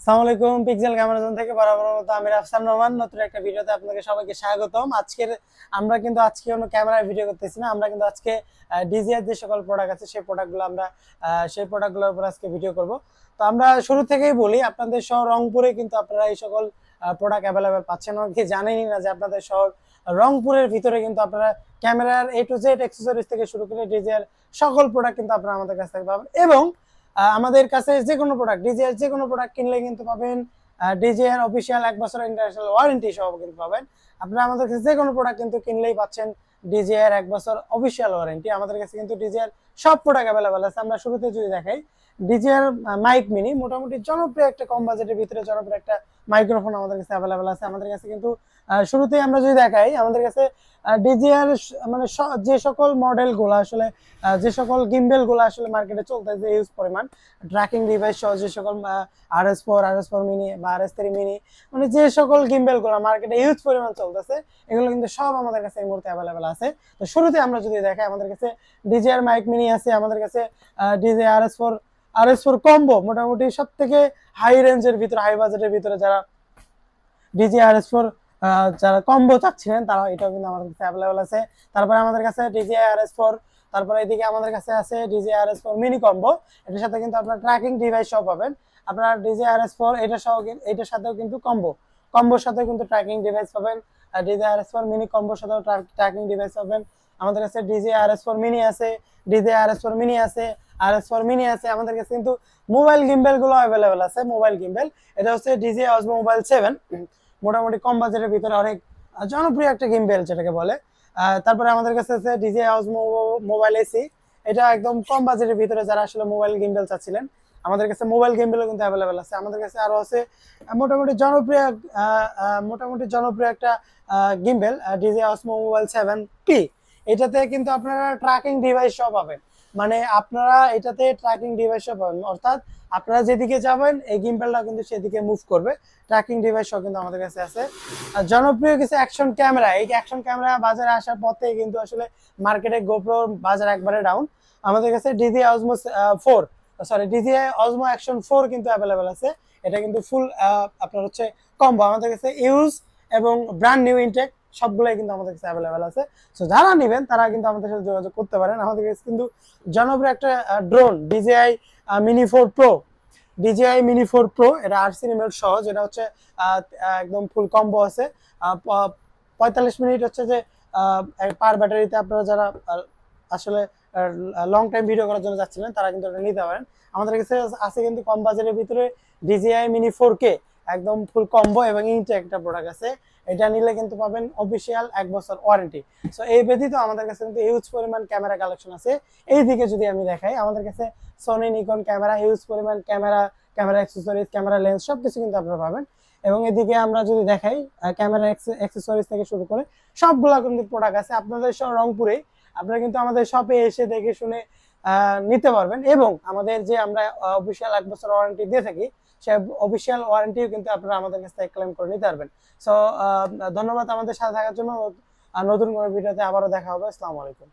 আসসালামু আলাইকুম। Pixel camera zone থেকে বরাবর মতো আমি রাফসান রহমান নতুন একটা ভিডিওতে আপনাদের সবাইকে স্বাগতম। আমরা কিন্তু আজকে কোনো ক্যামেরার ভিডিও করতেছি না, আমরা কিন্তু আজকে ডিজিআর যে সকল প্রোডাক্ট আছে সেই প্রোডাক্টগুলোর উপর আজকে ভিডিও করব। তো আমরা শুরু থেকেই বলি, আপনাদের শহর রংপুরে কিন্তু আপনারা এই সকল প্রোডাক্ট অ্যাভেলেবেল পাচ্ছেন। অনেকে জানেনই না যে আপনাদের শহর রংপুরের ভিতরে কিন্তু আপনারা ক্যামেরার এ টু জেড অ্যাক্সেসরিজ থেকে শুরু করে ডিজিআর সকল প্রোডাক্ট কিন্তু আপনারা আমাদের কাছ থেকে পাবেন। এবং আমাদের কাছে যে কোনো প্রোডাক্ট ডিজিআর যে কোনো প্রোডাক্ট কিনলে কিন্তু পাবেন ডিজিআর অফিসিয়াল 1 বছর ইন্টারন্যাশনাল ওয়ারেন্টি সহ কিন্তু পাবেন। আপনারা আমাদের কাছে যে কোনো প্রোডাক্ট কিন্তু কিনলেই পাচ্ছেন ডিজিআর 1 বছর অফিসিয়াল ওয়ারেন্টি। আমাদের কাছে কিন্তু ডিজিআর সব প্রোডাক্ট অ্যাভেলেবেল আছে। আমরা শুরুতে যদি দেখাই, ডিজিআর মাইক মিনি মোটামুটি জনপ্রিয় একটা কম বাজেটের ভিতরে জনপ্রিয় একটা মাইক্রোফোন আমাদের কাছে অ্যাভেলেবেল আছে। আমাদের কাছে কিন্তু শুরুতেই আমরা যদি দেখাই, আমাদের কাছে ডিজিআর মানে যে সকল মডেলগুলো আসলে যে সকল গিম্বেলগুলো আসলে মার্কেটে চলতেছে ইউজ পরিমাণ ট্র্যাকিং ডিভাইস সহ যে সকল RS4 মিনি বা RS3 মিনি, মানে যে সকল গিম্বেলগুলো মার্কেটে ইউজ পরিমাণ চলতেছে এগুলো কিন্তু সব আমাদের কাছে এই মুহূর্তে অ্যাভেলেবেল আছে। তো শুরুতে আমরা যদি দেখাই, আমাদের কাছে ডিজিআর মাইক মিনি আছে, আমাদের কাছে ডিজিআর RS4 কম্বো মোটামুটি সব থেকে হাই রেঞ্জের ভিতরে হাই বাজেটের ভিতরে যারা ডিজিআর RS4 যারা কম্বো চাচ্ছিলেন তারা এটাও কিন্তু আমাদের কাছে অ্যাভেলেবেল আছে। তারপরে আমাদের কাছে ডিজিআই RS4, তারপরে এদিকে আমাদের কাছে আছে ডিজিআই RS4 মিনি কম্বো। এটার সাথে কিন্তু আপনারা ট্র্যাকিং ডিভাইস সহ পাবেন। আপনারা ডিজিআই RS4 এটার সাথেও কিন্তু কম্বোর সাথে কিন্তু ট্র্যাকিং ডিভাইস পাবেন। আর ডিজিআই RS4 মিনি কম্বোর সাথেও ট্র্যাকিং ডিভাইস পাবেন। আমাদের কাছে ডিজিআই RS4 মিনি আছে, ডিজিআই RS4 মিনি আছে, RS4 মিনি আছে। আমাদের কাছে কিন্তু মোবাইল গিম্বেল গুলো অ্যাভেলেবেল আছে। মোবাইল গিম্বেল এটা হচ্ছে ডিজিআই অসমো মোবাইল 7, মোটামুটি কম বাজেটের ভিতরে অনেক জনপ্রিয় একটা গিম্বেল যেটাকে বলে। তারপরে আমাদের কাছে আছে ডিজিআই অসমো মোবাইল এসি, এটা একদম কম বাজেটের ভিতরে যারা আসলে মোবাইল গিম্বেল চাচ্ছিলেন আমাদের কাছে মোবাইল গিম্বেলও কিন্তু অ্যাভেলেবেল আছে। আমাদের কাছে আরো আছে মোটামুটি জনপ্রিয় একটা গিম্বেল ডিজিআই অসমো মোবাইল 7P। এটাতে কিন্তু আপনারা ট্র্যাকিং ডিভাইস সব পাবেন, মানে আপনারা এটাতে ট্র্যাকিং ডিভাইস সব পাবেন, অর্থাৎ আপনারা যেদিকে যাবেন এই গিম্বেলটা কিন্তু সেদিকে মুভ করবে। ট্র্যাকিং ডিভাইস সহ কিন্তু আমাদের কাছে আছে। আর জনপ্রিয় কিছু অ্যাকশন ক্যামেরা, এই অ্যাকশন ক্যামেরা বাজারে আসার পর থেকে কিন্তু আসলে মার্কেটে গোপ্রো বাজার একবারে ডাউন। আমাদের কাছে ডিজিআই অসমো অ্যাকশন 4 কিন্তু অ্যাভেলেবেল আছে। এটা কিন্তু ফুল আপনার হচ্ছে কম্বো। আমাদের কাছে ইউজ এবং ব্র্যান্ড নিউ ইনটেক সবগুলোই কিন্তু আমাদের কাছে অ্যাভেলেবেল আছে। সো যারা নেবেন তারা কিন্তু আমাদের সাথে যোগাযোগ করতে পারেন। আমাদের কাছে কিন্তু জনপ্রিয় একটা drone DJI mini 4 pro, DJI mini 4 pro, এটা 8 সিনেমের সহ, যেটা হচ্ছে একদম ফুল কম্বো আছে। 45 মিনিট হচ্ছে যে পার ব্যাটারিতে আপনারা যারা আসলে লং টাইম ভিডিও করার জন্য যাচ্ছিলেন তারা কিন্তু এটা নিতে পারেন। আমাদের কাছে আছে কিন্তু কম বাজেটের ভিতরে ডিজিআই মিনি 4K, একদম ফুল কম্বো এবং ইনটেক একটা প্রোডাক্ট আছে। এটা নিলে কিন্তু পাবেন অফিসিয়াল 1 বছর ওয়ারেন্টি। সো এই ব্যতীত আমাদের কাছে কিন্তু হিউজ পরিমাণ ক্যামেরা কালেকশন আছে। এই দিকে যদি আমি দেখাই, আমাদের কাছে সোনি নিকন ক্যামেরা, হিউজ পরিমাণ ক্যামেরা অ্যাক্সেসরিজ, ক্যামেরা লেন্স সবকিছু কিন্তু আপনারা পাবেন। এবং এদিকে আমরা যদি দেখাই, ক্যামেরা অ্যাক্সেসরিজ থেকে শুরু করে সবগুলা কিন্তু প্রোডাক্ট আছে আপনাদের রংপুরে। আপনারা কিন্তু আমাদের শপে এসে দেখে শুনে নিতে পারবেন। এবং আমাদের যে আমরা অফিসিয়াল 1 বছর ওয়ারেন্টি দিয়ে থাকি, সেই অফিসিয়াল ওয়ারেন্টিও কিন্তু আপনারা আমাদের কাছ থেকে ক্লেম করে নিতে পারবেন। সো ধন্যবাদ আমাদের সাথে থাকার জন্য। নতুন কোনো ভিডিওতে আবারও দেখা হবে। আসসালামু আলাইকুম।